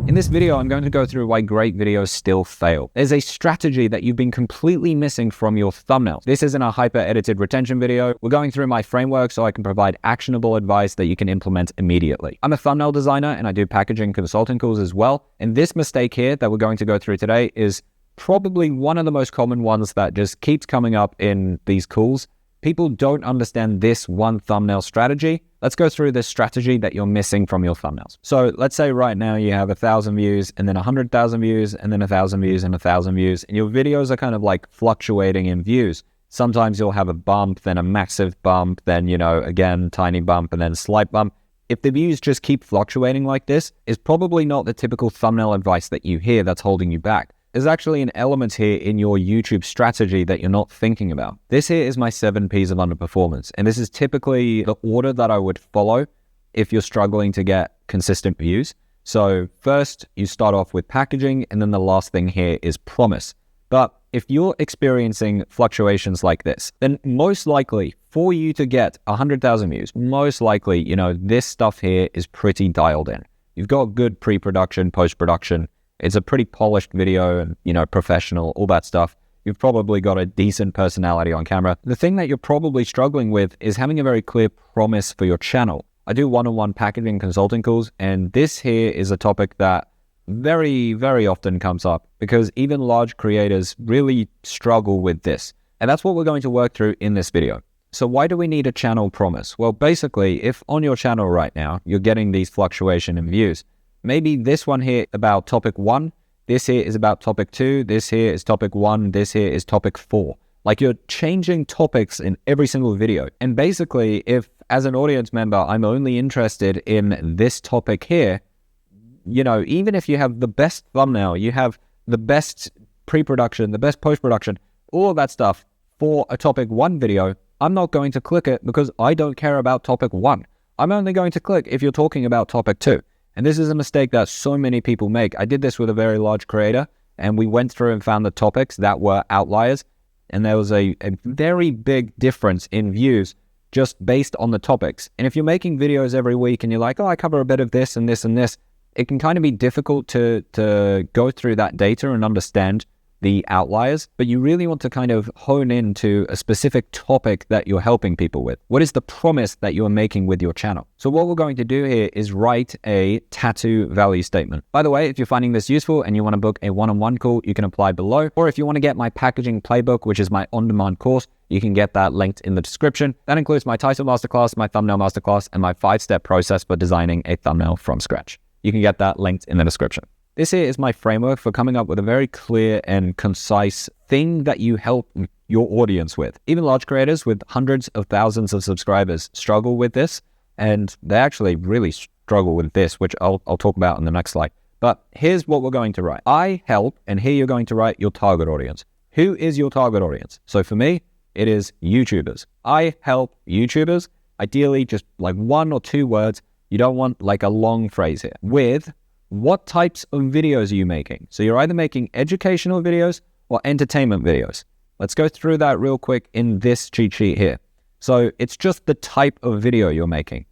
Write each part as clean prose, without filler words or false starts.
In this video, I'm going to go through why great videos still fail. There's a strategy that you've been completely missing from your thumbnails. This isn't a hyper-edited retention video. We're going through my framework so I can provide actionable advice that you can implement immediately. I'm a thumbnail designer and I do packaging consulting calls as well. And this mistake here that we're going to go through today is probably one of the most common ones that just keeps coming up in these calls. People don't understand this one thumbnail strategy. Let's go through this strategy that you're missing from your thumbnails. So let's say right now you have 1,000 views and then 100,000 views and then 1,000 views and 1,000 views. And your videos are kind of like fluctuating in views. Sometimes you'll have a bump, then a massive bump, then, again, tiny bump and then slight bump. If the views just keep fluctuating like this, it's probably not the typical thumbnail advice that you hear that's holding you back. There's actually an element here in your YouTube strategy that you're not thinking about. This here is my 7 Ps of underperformance. And this is typically the order that I would follow if you're struggling to get consistent views. So first, you start off with packaging, and then the last thing here is promise. But if you're experiencing fluctuations like this, then most likely for you to get 100,000 views, most likely, this stuff here is pretty dialed in. You've got good pre-production, post-production. It's a pretty polished video and, professional, all that stuff. You've probably got a decent personality on camera. The thing that you're probably struggling with is having a very clear promise for your channel. I do one-on-one packaging consulting calls, and this here is a topic that very, very often comes up because even large creators really struggle with this. And that's what we're going to work through in this video. So why do we need a channel promise? Well, basically, if on your channel right now, you're getting these fluctuation in views, maybe this one here about topic 1, this here is about topic 2, this here is topic 1, this here is topic 4. Like you're changing topics in every single video. And basically, if as an audience member, I'm only interested in this topic here, even if you have the best thumbnail, you have the best pre-production, the best post-production, all of that stuff for a topic 1 video, I'm not going to click it because I don't care about topic 1. I'm only going to click if you're talking about topic 2. And this is a mistake that so many people make. I did this with a very large creator, and we went through and found the topics that were outliers. And there was a very big difference in views just based on the topics. And if you're making videos every week and you're like, I cover a bit of this and this and this, it can kind of be difficult to go through that data and understand the outliers, but you really want to kind of hone into a specific topic that you're helping people with. What is the promise that you're making with your channel? So what we're going to do here is write a tattoo value statement. By the way, if you're finding this useful and you want to book a one-on-one call, you can apply below. Or if you want to get my packaging playbook, which is my on-demand course, you can get that linked in the description. That includes my title masterclass, my thumbnail masterclass, and my 5-step process for designing a thumbnail from scratch. You can get that linked in the description. This here is my framework for coming up with a very clear and concise thing that you help your audience with. Even large creators with hundreds of thousands of subscribers struggle with this, and they actually really struggle with this, which I'll talk about in the next slide. But here's what we're going to write. I help, and here you're going to write your target audience. Who is your target audience? So for me, it is YouTubers. I help YouTubers, ideally just like 1 or 2 words. You don't want like a long phrase here. With what types of videos are you making? So you're either making educational videos or entertainment videos. Let's go through that real quick in this cheat sheet here. So it's just the type of video you're making.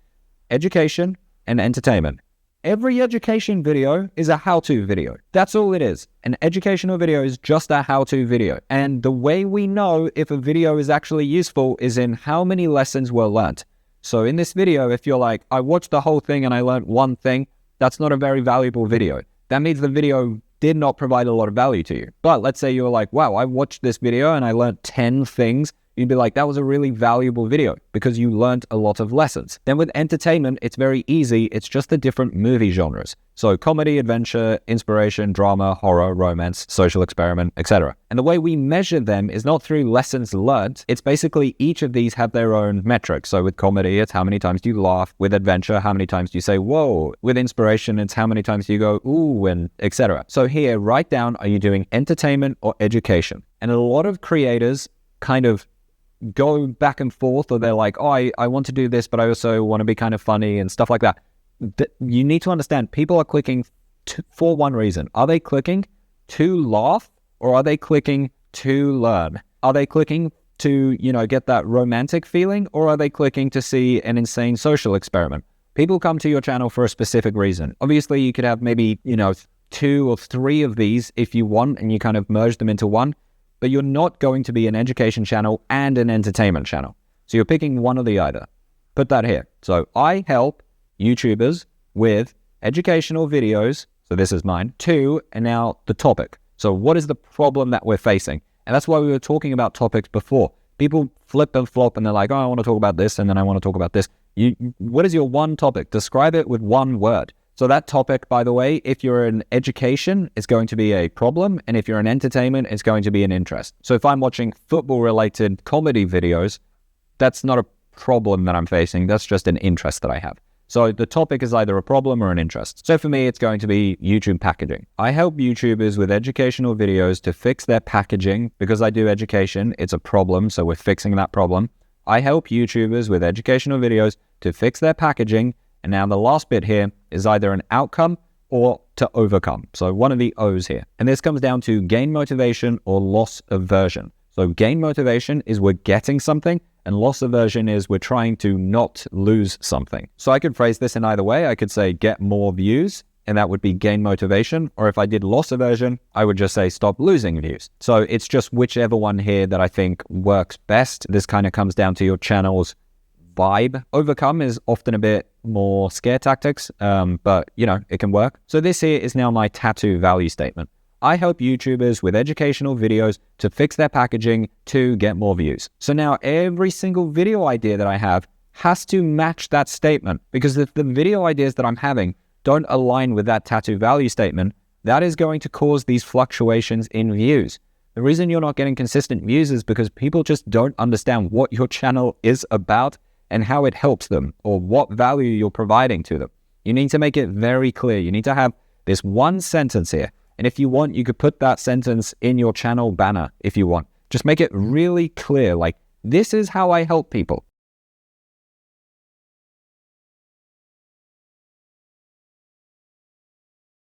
Education and entertainment. Every education video is a how-to video. That's all it is. An educational video is just a how-to video. And the way we know if a video is actually useful is in how many lessons were learned. So in this video, if you're like, I watched the whole thing and I learned one thing, that's not a very valuable video. That means the video did not provide a lot of value to you. But let's say you're like, wow, I watched this video and I learned 10 things. You'd be like, that was a really valuable video because you learned a lot of lessons. Then with entertainment, it's very easy. It's just the different movie genres. So comedy, adventure, inspiration, drama, horror, romance, social experiment, etc. And the way we measure them is not through lessons learned. It's basically each of these have their own metrics. So with comedy, it's how many times do you laugh. With adventure, how many times do you say, whoa. With inspiration, it's how many times do you go, ooh, and etc. So here, write down, are you doing entertainment or education? And a lot of creators kind of go back and forth, or they're like, I want to do this, but I also want to be kind of funny and stuff like that. You need to understand people are clicking for one reason. Are they clicking to laugh, or are they clicking to learn? Are they clicking to, get that romantic feeling, or are they clicking to see an insane social experiment? People come to your channel for a specific reason. Obviously, you could have maybe, 2 or 3 of these if you want, and you kind of merge them into one, but you're not going to be an education channel and an entertainment channel. So you're picking one or the other. Put that here. So I help YouTubers with educational videos. So this is mine. 2, and now the topic. So what is the problem that we're facing? And that's why we were talking about topics before. People flip and flop and they're like, oh, I want to talk about this, and then I want to talk about this. What is your one topic? Describe it with one word. So that topic, by the way, if you're in education, it's going to be a problem. And if you're in entertainment, it's going to be an interest. So if I'm watching football-related comedy videos, that's not a problem that I'm facing. That's just an interest that I have. So the topic is either a problem or an interest. So for me, it's going to be YouTube packaging. I help YouTubers with educational videos to fix their packaging. Because I do education, it's a problem, so we're fixing that problem. I help YouTubers with educational videos to fix their packaging. And now the last bit here is either an outcome or to overcome. So one of the O's here. And this comes down to gain motivation or loss aversion. So gain motivation is we're getting something, and loss aversion is we're trying to not lose something. So I could phrase this in either way. I could say get more views, and that would be gain motivation. Or if I did loss aversion, I would just say stop losing views. So it's just whichever one here that I think works best. This kind of comes down to your channel's vibe. Overcome is often a bit more scare tactics, but it can work. So this here is now my tattoo value statement. I help YouTubers with educational videos to fix their packaging to get more views. So now every single video idea that I have has to match that statement, because if the video ideas that I'm having don't align with that tattoo value statement, that is going to cause these fluctuations in views. The reason you're not getting consistent views is because people just don't understand what your channel is about and how it helps them, or what value you're providing to them. You need to make it very clear. You need to have this one sentence here. And if you want, you could put that sentence in your channel banner if you want. Just make it really clear, like, this is how I help people.